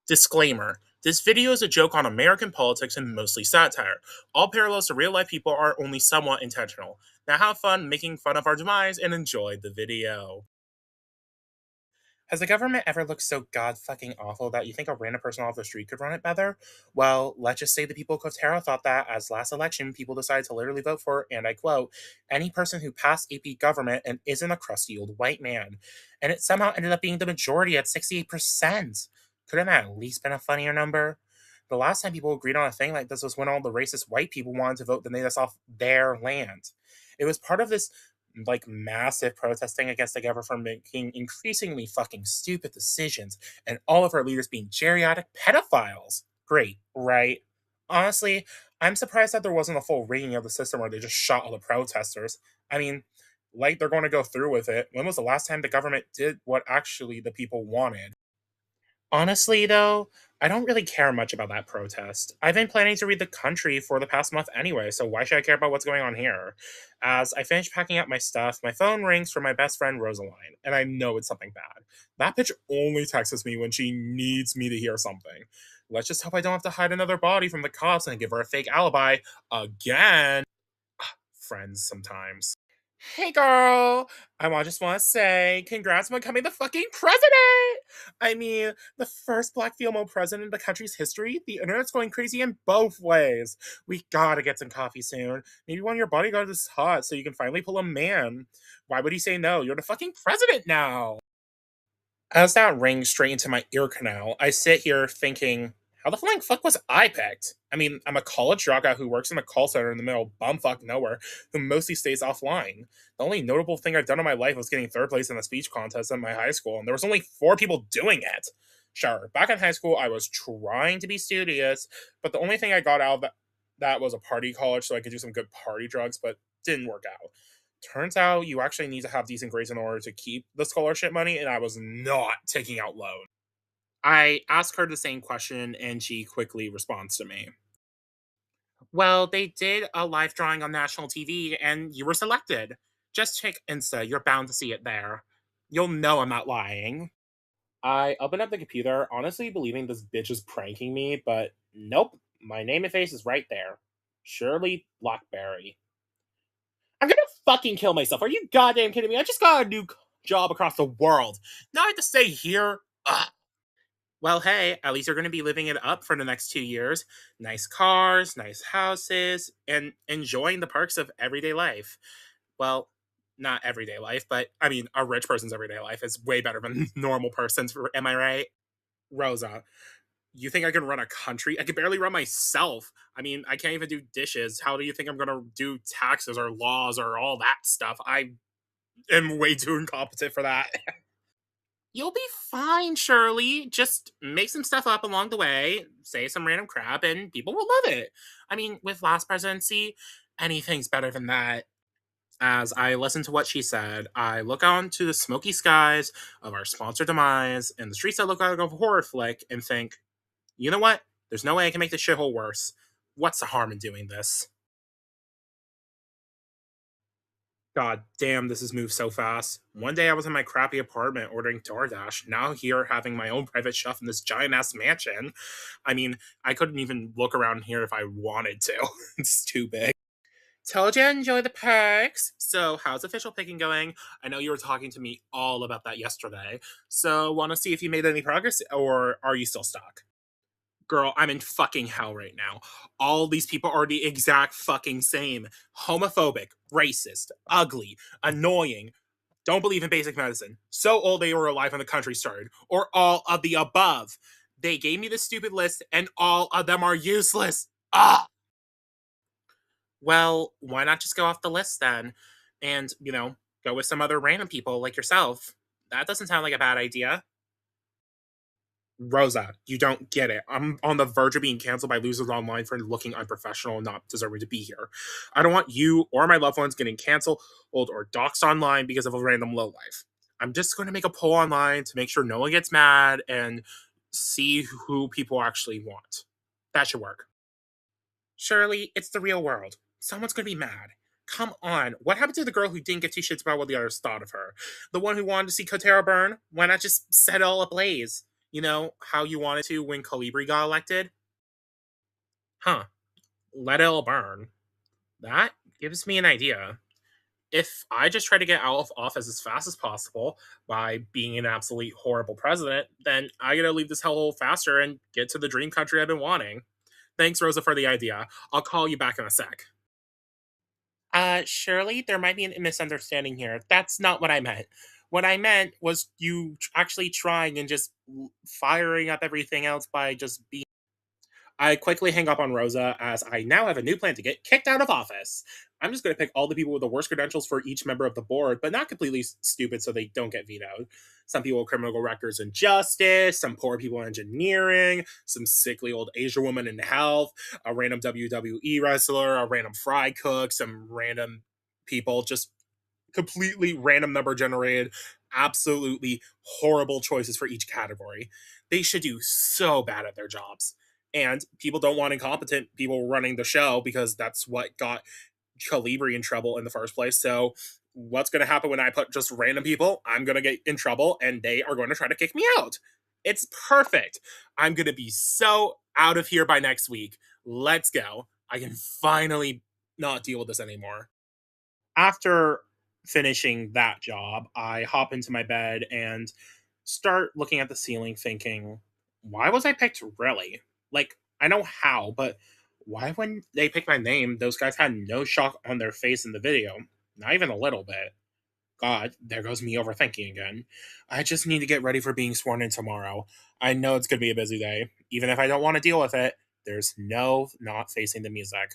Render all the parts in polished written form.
Disclaimer: this video is a joke on American politics and mostly satire. All parallels to real life people are only somewhat intentional. Now have fun making fun of our demise and enjoy the video. Has the government ever looked so god fucking awful that you think a random person off the street could run it better? Well, let's just say the people of Kotera thought that, as last election, people decided to literally vote for, and I quote, any person who passed AP government and isn't a crusty old white man. And it somehow ended up being the majority at 68%. Couldn't that at least been a funnier number? The last time people agreed on a thing like this was when all the racist white people wanted to vote the natives off their land. It was part of this massive protesting against the government for making increasingly fucking stupid decisions and all of our leaders being geriatric pedophiles. Great, right? Honestly, I'm surprised that there wasn't a full rigging of the system where they just shot all the protesters. I mean, like they're going to go through with it. When was the last time the government did what actually the people wanted? Honestly, though, I don't really care much about that protest. I've been planning to read the country for the past month anyway, so why should I care about what's going on here? As I finish packing up my stuff, my phone rings from my best friend Rosaline, and I know it's something bad. That bitch only texts me when she needs me to hear something. Let's just hope I don't have to hide another body from the cops and give her a fake alibi again. Friends sometimes. Hey girl, just want to say congrats on becoming the fucking president. I mean, the first black female president in the country's history. The internet's going crazy in both ways. We gotta get some coffee soon. Maybe one of your bodyguards is hot so you can finally pull a man. Why would he say no? You're the fucking president now. As that rings straight into my ear canal, I sit here thinking, how the flying fuck was I picked? I mean, I'm a college dropout who works in a call center in the middle of bumfuck nowhere, who mostly stays offline. The only notable thing I've done in my life was getting third place in a speech contest at my high school, and there was only 4 people doing it. Sure, back in high school, I was trying to be studious, but the only thing I got out of that was a party college so I could do some good party drugs, but didn't work out. Turns out you actually need to have decent grades in order to keep the scholarship money, and I was not taking out loans. I ask her the same question, and she quickly responds to me. Well, they did a live drawing on national TV, and you were selected. Just check Insta, you're bound to see it there. You'll know I'm not lying. I open up the computer, honestly believing this bitch is pranking me, but nope, my name and face is right there. Shirley Blackberry. I'm gonna fucking kill myself. Are you goddamn kidding me? I just got a new job across the world. Now I have to stay here. Ugh. Well, hey, at least you're going to be living it up for the next 2 years. Nice cars, nice houses, and enjoying the perks of everyday life. Well, not everyday life, but I mean, a rich person's everyday life is way better than normal person's. Am I right? Rosa, you think I can run a country? I can barely run myself. I mean, I can't even do dishes. How do you think I'm going to do taxes or laws or all that stuff? I am way too incompetent for that. You'll be fine, Shirley. Just make some stuff up along the way, say some random crap, and people will love it. I mean, with last presidency, anything's better than that. As I listen to what she said, I look out to the smoky skies of our sponsored demise and the streets that look like a horror flick and think, you know what? There's no way I can make this shithole worse. What's the harm in doing this? God damn, this has moved so fast. One day I was in my crappy apartment ordering DoorDash. Now here having my own private chef in this giant ass mansion. I mean, I couldn't even look around here if I wanted to. It's too big. Told you to enjoy the perks. So, how's official picking going? I know you were talking to me all about that yesterday. So, want to see if you made any progress or are you still stuck? Girl, I'm in fucking hell right now. All these people are the exact fucking same. Homophobic, racist, ugly, annoying, don't believe in basic medicine, so old they were alive when the country started, or all of the above. They gave me this stupid list, and all of them are useless. Ah! Well, why not just go off the list then? And, go with some other random people like yourself. That doesn't sound like a bad idea. Rosa, you don't get it. I'm on the verge of being canceled by losers online for looking unprofessional and not deserving to be here. I don't want you or my loved ones getting canceled or doxxed online because of a random lowlife. I'm just going to make a poll online to make sure no one gets mad and see who people actually want. That should work. Shirley, it's the real world. Someone's going to be mad. Come on. What happened to the girl who didn't give two shits about what the others thought of her? The one who wanted to see Kotera burn? Why not just set it all ablaze? You know how you wanted to when Calibri got elected? Huh. Let it all burn. That gives me an idea. If I just try to get out of office as fast as possible by being an absolute horrible president, then I gotta leave this hellhole faster and get to the dream country I've been wanting. Thanks, Rosa, for the idea. I'll call you back in a sec. Shirley, there might be a misunderstanding here. That's not what I meant. What I meant was you actually trying and just firing up everything else by just being. I quickly hang up on Rosa as I now have a new plan to get kicked out of office. I'm just going to pick all the people with the worst credentials for each member of the board, but not completely stupid so they don't get vetoed. Some people with criminal records in justice, some poor people in engineering, some sickly old Asian woman in health, a random WWE wrestler, a random fry cook, some random people, just completely random number generated, absolutely horrible choices for each category. They should do so bad at their jobs. And people don't want incompetent people running the show because that's what got Calibri in trouble in the first place. So, what's going to happen when I put just random people? I'm going to get in trouble and they are going to try to kick me out. It's perfect. I'm going to be so out of here by next week. Let's go. I can finally not deal with this anymore. After finishing that job, I hop into my bed and start looking at the ceiling thinking, why was I picked really? Like, I know how, but why when they picked my name, those guys had no shock on their face in the video? Not even a little bit. God, there goes me overthinking again. I just need to get ready for being sworn in tomorrow. I know it's going to be a busy day. Even if I don't want to deal with it, there's no not facing the music.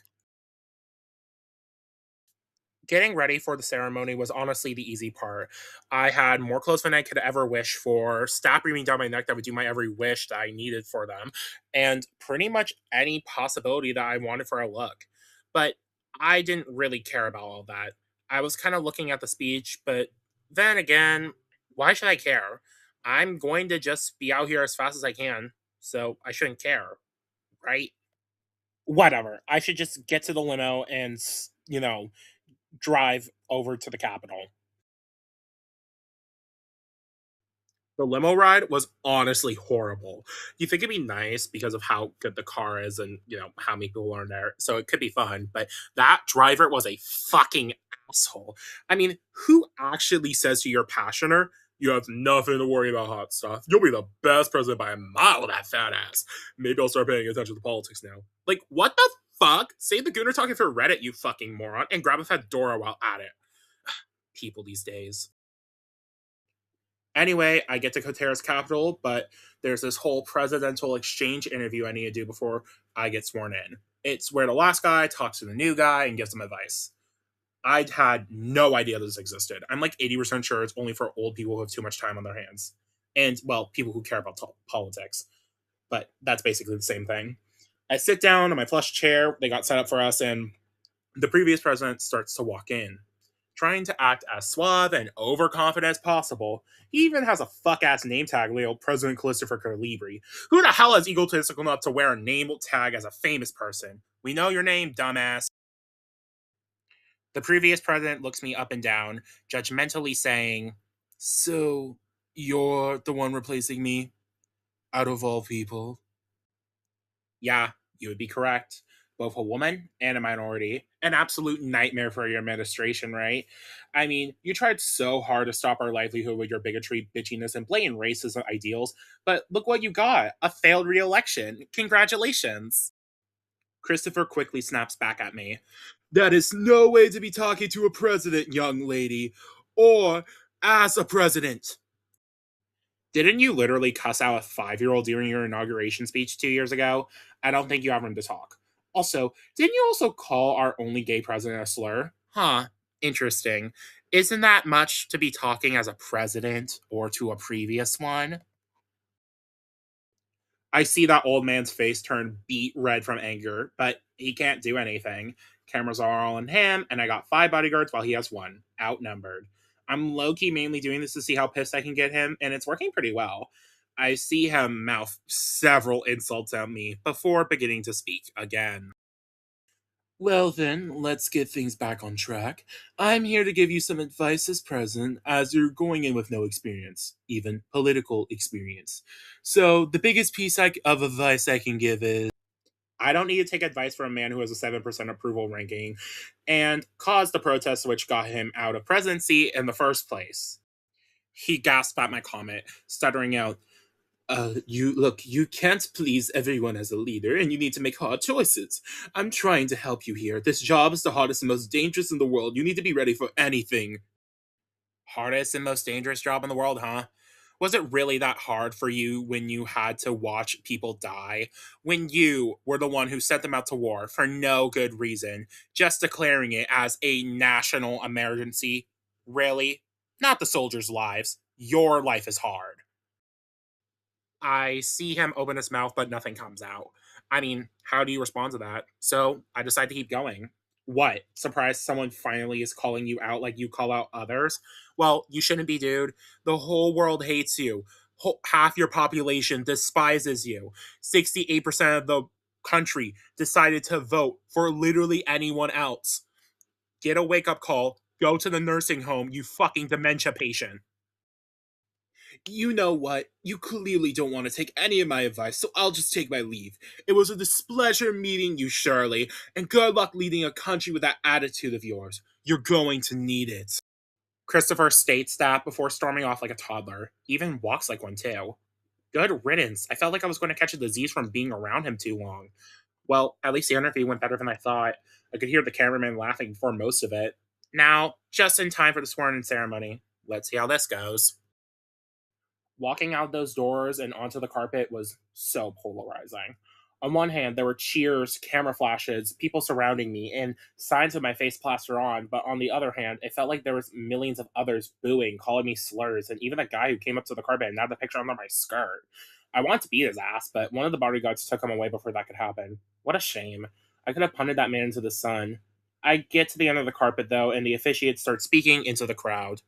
Getting ready for the ceremony was honestly the easy part. I had more clothes than I could ever wish for, staff breathing down my neck that would do my every wish that I needed for them, and pretty much any possibility that I wanted for a look. But I didn't really care about all that. I was kind of looking at the speech, but then again, why should I care? I'm going to just be out here as fast as I can, so I shouldn't care, right? Whatever. I should just get to the limo and, drive over to the Capitol. The limo ride was honestly horrible. You think it'd be nice because of how good the car is and, how many people are in there. So it could be fun, but that driver was a fucking asshole. I mean, who actually says to your passioner, you have nothing to worry about hot stuff. You'll be the best president by a mile, that fat ass. Maybe I'll start paying attention to politics now. Like, what the fuck? Save the gooner talking for Reddit, you fucking moron, and grab a fedora while at it. People these days. Anyway, I get to Kotera's capital, but there's this whole presidential exchange interview I need to do before I get sworn in. It's where the last guy talks to the new guy and gives them advice. I'd had no idea this existed. I'm like 80% sure it's only for old people who have too much time on their hands. And, well, people who care about politics. But that's basically the same thing. I sit down in my plush chair they got set up for us, and the previous president starts to walk in, trying to act as suave and overconfident as possible. He even has a fuck ass name tag labeled President Christopher Calibri. Who the hell is egotistical enough to wear a name tag as a famous person? We know your name, dumbass. The previous president looks me up and down, judgmentally saying, "So, you're the one replacing me? Out of all people?" Yeah, you would be correct. Both a woman and a minority. An absolute nightmare for your administration, right? I mean, you tried so hard to stop our livelihood with your bigotry, bitchiness, and blatant racism ideals, but look what you got, a failed re election. Congratulations. Christopher quickly snaps back at me. That is no way to be talking to a president, young lady, or as a president. Didn't you literally cuss out a 5-year-old during your inauguration speech 2 years ago? I don't think you have room to talk. Also, didn't you also call our only gay president a slur? Huh, interesting. Isn't that much to be talking as a president or to a previous one? I see that old man's face turn beet red from anger, but he can't do anything. Cameras are all on him, and I got 5 bodyguards while he has one, outnumbered. I'm low key mainly doing this to see how pissed I can get him, and it's working pretty well. I see him mouth several insults at me before beginning to speak again. Well, then, let's get things back on track. I'm here to give you some advice as present, as you're going in with no experience, even political experience. So, the biggest of advice I can give is I don't need to take advice from a man who has a 7% approval ranking and caused the protests which got him out of presidency in the first place. He gasped at my comment, stuttering out, you can't please everyone as a leader, and you need to make hard choices. I'm trying to help you here. This job is the hardest and most dangerous in the world. You need to be ready for anything. Hardest and most dangerous job in the world, huh? Was it really that hard for you when you had to watch people die? When you were the one who sent them out to war for no good reason, just declaring it as a national emergency? Really? Not the soldiers' lives. Your life is hard. I see him open his mouth, but nothing comes out. I mean, how do you respond to that? So I decide to keep going. What? Surprised someone finally is calling you out like you call out others? Well, you shouldn't be, dude. The whole world hates you. Half your population despises you. 68% of the country decided to vote for literally anyone else. Get a wake up call. Go to the nursing home, you fucking dementia patient. You know what? You clearly don't want to take any of my advice, so I'll just take my leave. It was a displeasure meeting you, Shirley, and good luck leading a country with that attitude of yours. You're going to need it. Christopher states that before storming off like a toddler. He even walks like one, too. Good riddance. I felt like I was going to catch a disease from being around him too long. Well, at least the interview went better than I thought. I could hear the cameraman laughing for most of it. Now, just in time for the swearing in ceremony. Let's see how this goes. Walking out those doors and onto the carpet was so polarizing. On one hand, there were cheers, camera flashes, people surrounding me, and signs of my face plastered on. But on the other hand, it felt like there was millions of others booing, calling me slurs, and even a guy who came up to the carpet and nabbed the picture under my skirt. I wanted to beat his ass, but one of the bodyguards took him away before that could happen. What a shame. I could have punted that man into the sun. I get to the end of the carpet, though, and the officiant starts speaking into the crowd.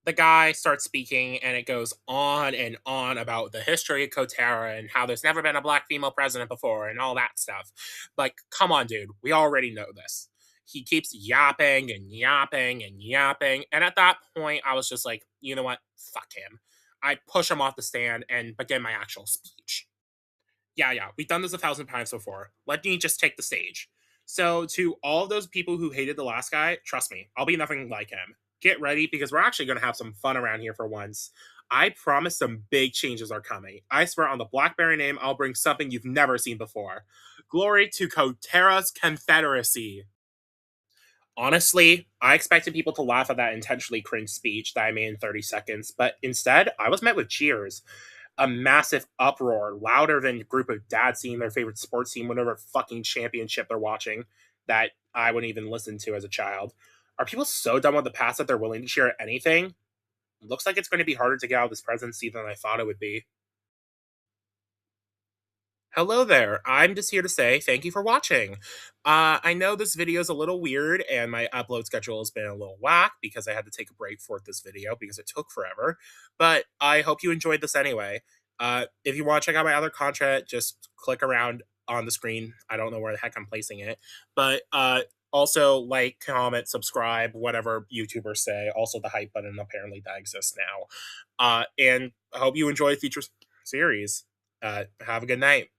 The guy starts speaking and it goes on and on about the history of Kotara and how there's never been a black female president before and all that stuff. Like, come on, dude. We already know this. He keeps yapping and yapping and yapping. And at that point, I was just like, you know what? Fuck him. I push him off the stand and begin my actual speech. Yeah, we've done this 1,000 times before. Let me just take the stage. So, to all of those people who hated the last guy, trust me, I'll be nothing like him. Get ready because we're actually going to have some fun around here for once. I promise some big changes are coming. I swear on the Blackberry name, I'll bring something you've never seen before. Glory to Kotera's Confederacy. Honestly, I expected people to laugh at that intentionally cringe speech that I made in 30 seconds, but instead, I was met with cheers. A massive uproar, louder than a group of dads seeing their favorite sports team, whatever fucking championship they're watching, that I wouldn't even listen to as a child. Are people so done with the past that they're willing to share anything? Looks like it's going to be harder to get out of this presidency than I thought it would be. Hello there. I'm just here to say thank you for watching. I know this video is a little weird and my upload schedule has been a little whack because I had to take a break for this video because it took forever. But I hope you enjoyed this anyway. If you want to check out my other content, just click around on the screen. I don't know where the heck I'm placing it. But also like, comment, subscribe, whatever YouTubers say. Also the hype button apparently that exists now. And I hope you enjoy future series. Have a good night.